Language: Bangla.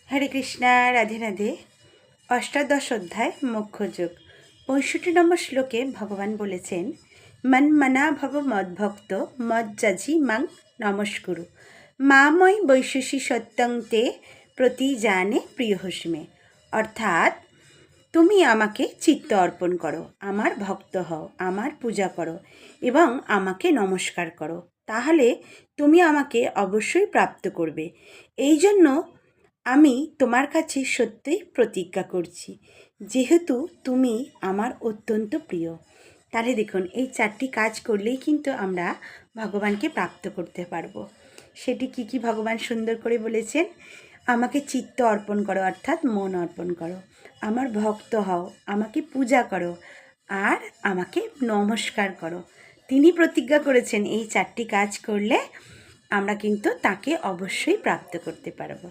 হরে কৃষ্ণা, রাধে রাধে। অষ্টাদশ অধ্যায় মোক্ষযোগ ৬৫ নম্বর শ্লোকে ভগবান বলেছেন, মন মনা ভব মদ্ভক্ত মজ্জাজি মাং নমস্কুরু মাময় বৈশেষী সত্যং তে প্রতি জানে প্রিয় হস্মে। অর্থাৎ তুমি আমাকে চিত্ত অর্পণ করো, আমার ভক্ত হও, আমার পূজা করো এবং আমাকে নমস্কার করো, তাহলে তুমি আমাকে অবশ্যই প্রাপ্ত করবে। এই জন্য আমি তোমার কাছে সত্যিই প্রতিজ্ঞা করছি, যেহেতু তুমি আমার অত্যন্ত প্রিয়। তাহলে দেখুন, এই 4টি কাজ করলেই কিন্তু আমরা ভগবানকে প্রাপ্ত করতে পারবো। সেটি কি কি ভগবান সুন্দর করে বলেছেন? আমাকে চিত্ত অর্পণ করো, অর্থাৎ মন অর্পণ করো, আমার ভক্ত হও, আমাকে পূজা করো আর আমাকে নমস্কার করো। তিনি প্রতিজ্ঞা করেছেন এই 4টি কাজ করলে আমরা কিন্তু তাকে অবশ্যই প্রাপ্ত করতে পারবো।